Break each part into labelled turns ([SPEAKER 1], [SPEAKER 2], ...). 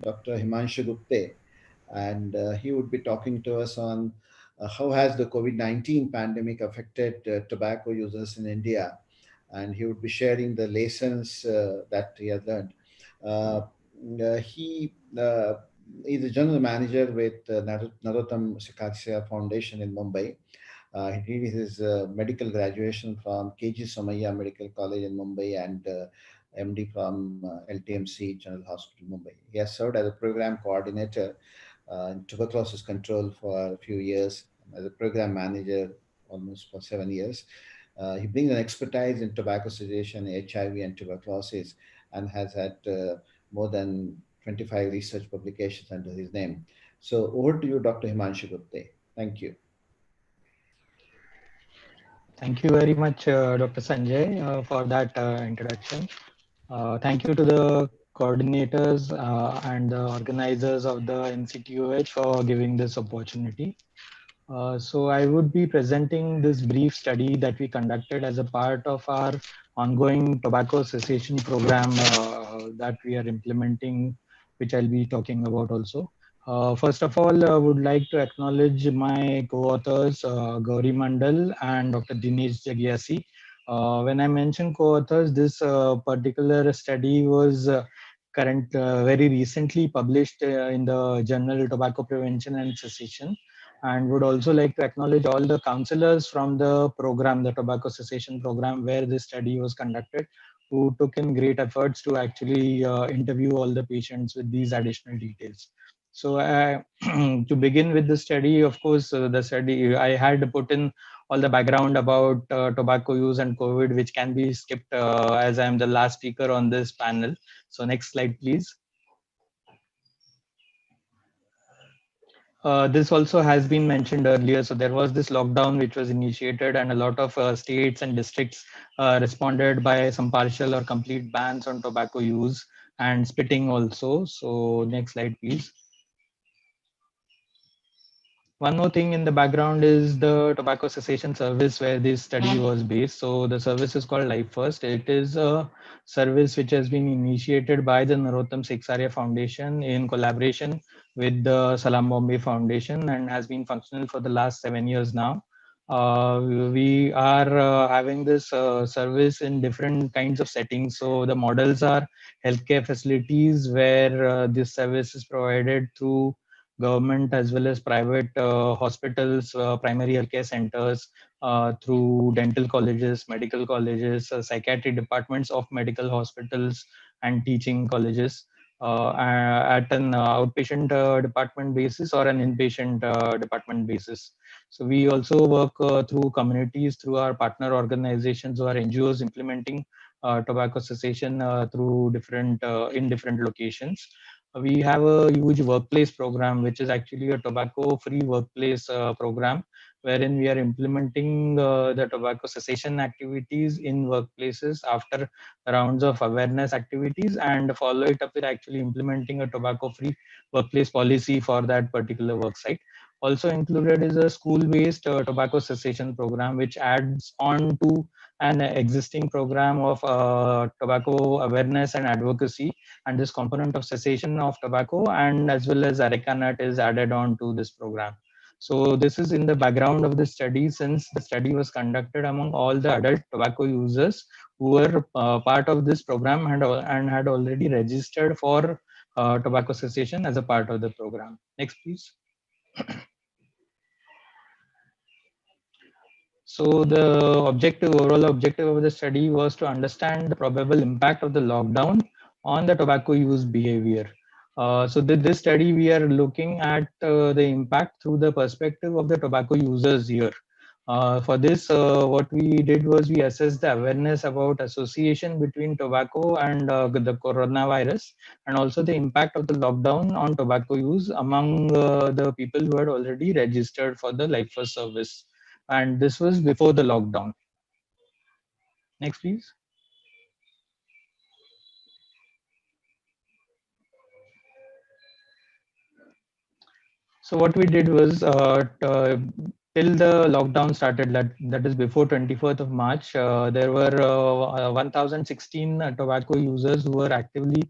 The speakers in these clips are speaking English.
[SPEAKER 1] Dr. Himanshu Gupte, and he would be talking to us on how has the COVID-19 pandemic affected tobacco users in India, and he would be sharing the lessons that he has learned. Uh, he is a general manager with Narottam Sikasya Foundation in Mumbai. He did his medical graduation from KG Somaiya Medical College in Mumbai and MD from LTMC General Hospital, Mumbai. He has served as a program coordinator in tuberculosis control for a few years, as a program manager almost for 7 years. He brings an expertise in tobacco cessation, HIV, and tuberculosis, and has had more than 25 research publications under his name. So over to you, Dr. Himanshu Gupte. Thank you.
[SPEAKER 2] Thank you very much, Dr. Sanjay, for that introduction. Thank you to the coordinators and the organizers of the NCTOH for giving this opportunity. So I would be presenting this brief study that we conducted as a part of our ongoing tobacco cessation program that we are implementing, which I'll be talking about also. First of all, I would like to acknowledge my co-authors, Gauri Mandal and Dr. Dinesh Jagiasi. When I mention co-authors, this particular study was very recently published in the journal Tobacco Prevention and Cessation, and would also like to acknowledge all the counselors from the program, the tobacco cessation program, where this study was conducted, who took in great efforts to actually interview all the patients with these additional details. So to begin with the study, of course, the study, I had put in all the background about tobacco use and COVID, which can be skipped as I am the last speaker on this panel. So next slide, please. This also has been mentioned earlier. So there was this lockdown which was initiated, and a lot of states and districts responded by some partial or complete bans on tobacco use and spitting also. So next slide, please. One more thing in the background is the tobacco cessation service where this study was based. So the service is called Life First. It is a service which has been initiated by the Narottam Siksaria Foundation in collaboration with the Salam Bombay Foundation and has been functional for the last 7 years now. We are having this service in different kinds of settings. So the models are healthcare facilities where this service is provided through government as well as private hospitals, primary healthcare centers, through dental colleges, medical colleges, psychiatry departments of medical hospitals, and teaching colleges at an outpatient department basis or an inpatient department basis. So we also work through communities, through our partner organizations or NGOs implementing tobacco cessation through different in different locations. We have a huge workplace program, which is actually a tobacco-free workplace program, wherein we are implementing the tobacco cessation activities in workplaces after rounds of awareness activities, and follow it up with actually implementing a tobacco-free workplace policy for that particular work site. Also included is a school-based tobacco cessation program, which adds on to an existing program of tobacco awareness and advocacy, and this component of cessation of tobacco and as well as areca nut is added on to this program. So this is in the background of the study, since the study was conducted among all the adult tobacco users who were part of this program and had already registered for tobacco cessation as a part of the program. Next, please. So the overall objective of the study was to understand the probable impact of the lockdown on the tobacco use behavior. So this study, we are looking at the impact through the perspective of the tobacco users here. For this, what we did was we assessed the awareness about association between tobacco and the coronavirus, and also the impact of the lockdown on tobacco use among the people who had already registered for the Life First service. And this was before the lockdown. Next, please. So what we did was till the lockdown started, that is before 24th of March, there were 1016 tobacco users who were actively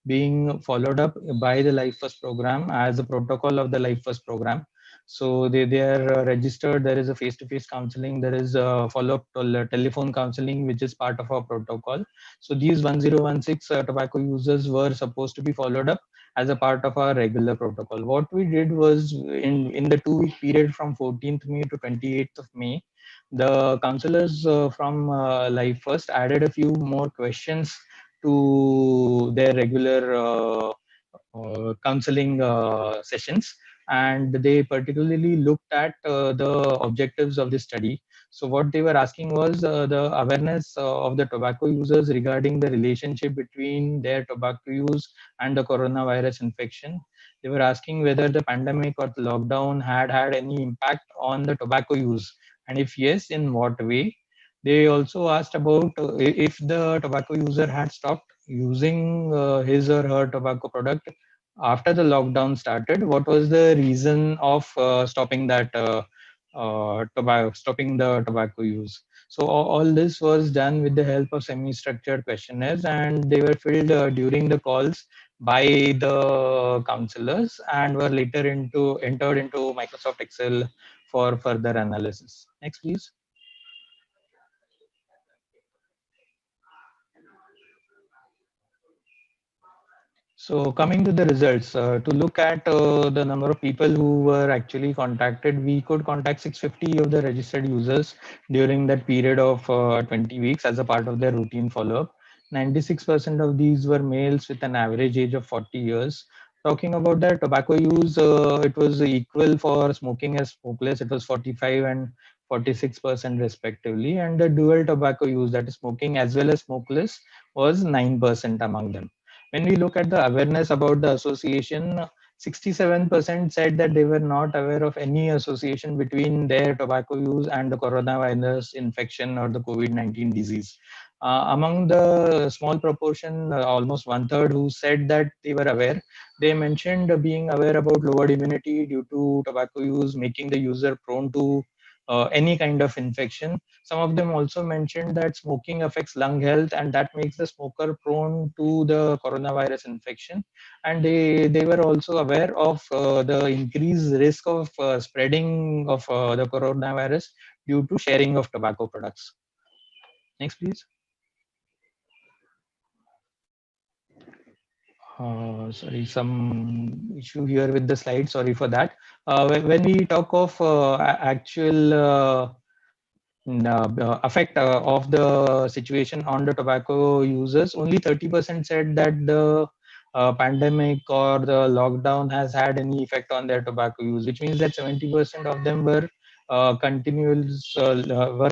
[SPEAKER 2] being followed up by the Life First program as a protocol of the Life First program. So they are registered. There is a face-to-face counseling. There is a follow-up telephone counseling, which is part of our protocol. So these 1016 tobacco users were supposed to be followed up as a part of our regular protocol. What we did was in the 2 week period from 14th May to 28th of May, the counselors from Life First added a few more questions to their regular counseling sessions, and they particularly looked at the objectives of the study. So what they were asking was the awareness of the tobacco users regarding the relationship between their tobacco use and the coronavirus infection. They were asking whether the pandemic or the lockdown had any impact on the tobacco use, and if yes, in what way. They also asked about if the tobacco user had stopped using his or her tobacco product after the lockdown started. What was the reason of stopping the tobacco use? So all this was done with the help of semi-structured questionnaires, and they were filled during the calls by the counselors and were later into entered into Microsoft Excel for further analysis. Next, please. So coming to the results, to look at the number of people who were actually contacted, we could contact 650 of the registered users during that period of 20 weeks as a part of their routine follow-up. 96% of these were males with an average age of 40 years. Talking about their tobacco use, it was equal for smoking as smokeless. It was 45 and 46% respectively. And the dual tobacco use, that is smoking as well as smokeless, was 9% among them. When we look at the awareness about the association, 67% said that they were not aware of any association between their tobacco use and the coronavirus infection or the COVID-19 disease. Among the small proportion, almost one third, who said that they were aware, they mentioned being aware about lowered immunity due to tobacco use, making the user prone to any kind of infection. Some of them also mentioned that smoking affects lung health and that makes the smoker prone to the coronavirus infection. And they were also aware of the increased risk of spreading of the coronavirus due to sharing of tobacco products. Next, please. Sorry, some issue here with the slide. Sorry for that. When we talk of actual effect of the situation on the tobacco users, only 30% said that the pandemic or the lockdown has had any effect on their tobacco use, which means that 70% of them were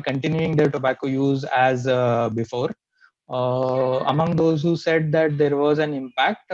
[SPEAKER 2] continuing their tobacco use as before. Among those who said that there was an impact,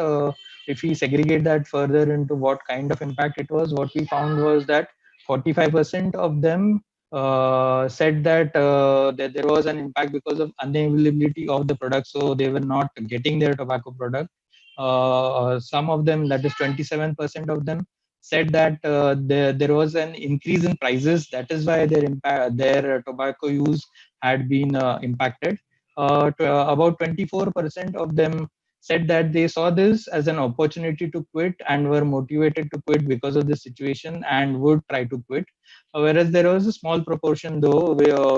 [SPEAKER 2] if we segregate that further into what kind of impact it was, what we found was that 45% of them said that there was an impact because of unavailability of the product, so they were not getting their tobacco product. Some of them, that is 27% of them, said that there was an increase in prices. That is why their tobacco use had been impacted. About 24% of them said that they saw this as an opportunity to quit and were motivated to quit because of the situation and would try to quit. Whereas there was a small proportion, though,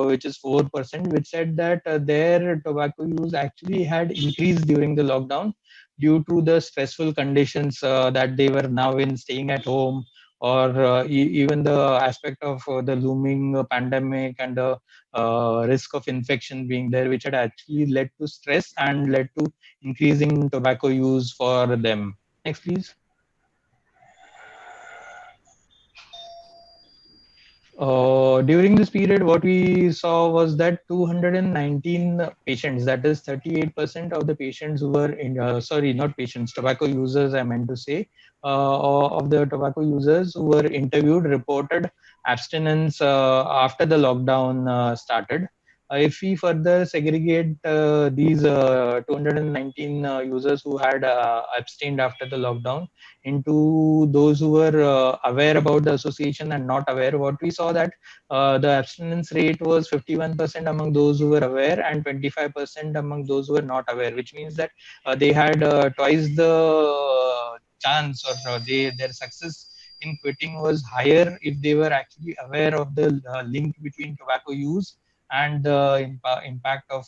[SPEAKER 2] which is 4%, which said that their tobacco use actually had increased during the lockdown due to the stressful conditions that they were now in, staying at home, or even the aspect of the looming pandemic and the risk of infection being there, which had actually led to stress and led to increasing tobacco use for them. Next, please. During this period, what we saw was that 219 patients, that is 38% of the patients who were in, sorry, not patients, tobacco users, I meant to say, of the tobacco users who were interviewed reported abstinence after the lockdown started. If we further segregate these 219 users who had abstained after the lockdown into those who were aware about the association and not aware, what we saw that the abstinence rate was 51% among those who were aware and 25% among those who were not aware, which means that they had twice the chance, or their success in quitting was higher if they were actually aware of the link between tobacco use and the impact of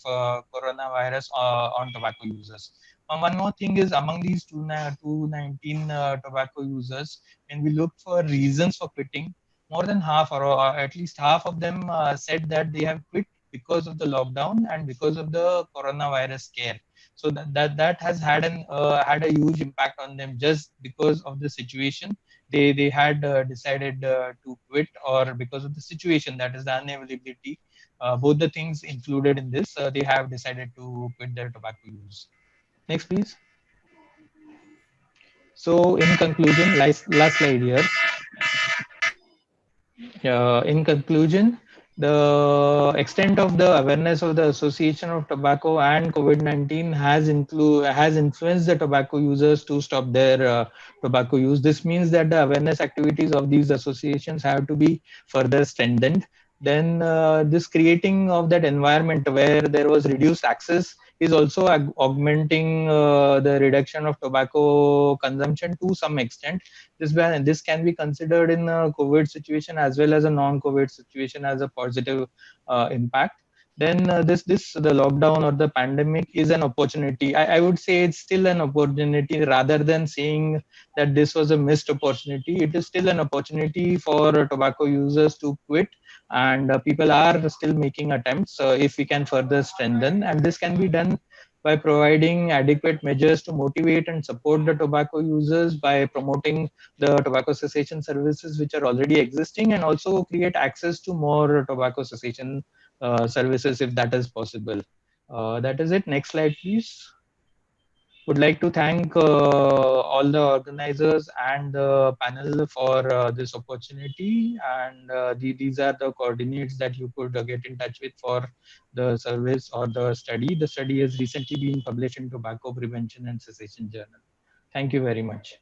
[SPEAKER 2] coronavirus on tobacco users. One more thing is, among these 219 tobacco users, when we look for reasons for quitting, more than half, or at least half of them, said that they have quit because of the lockdown and because of the coronavirus scare. So that has had a huge impact on them just because of the situation. They had decided to quit, or because of the situation, that is the unavailability, both the things included in this, they have decided to quit their tobacco use. Next, please. So, in conclusion, last slide here. In conclusion, the extent of the awareness of the Association of Tobacco and COVID-19 has influenced the tobacco users to stop their tobacco use. This means that the awareness activities of these associations have to be further strengthened. Then this creating of that environment where there was reduced access is also augmenting the reduction of tobacco consumption to some extent. This can be considered in a COVID situation as well as a non-COVID situation as a positive impact. Then the lockdown or the pandemic is an opportunity. I would say it's still an opportunity rather than saying that this was a missed opportunity. It is still an opportunity for tobacco users to quit, and people are still making attempts if we can further strengthen, and this can be done by providing adequate measures to motivate and support the tobacco users, by promoting the tobacco cessation services which are already existing, and also create access to more tobacco cessation services if that is possible. That is it. Next slide, please. Would like to thank all the organizers and the panel for this opportunity, and these are the coordinates that you could get in touch with for the service or the study. The study has recently been published in Tobacco Prevention and Cessation Journal. Thank you very much.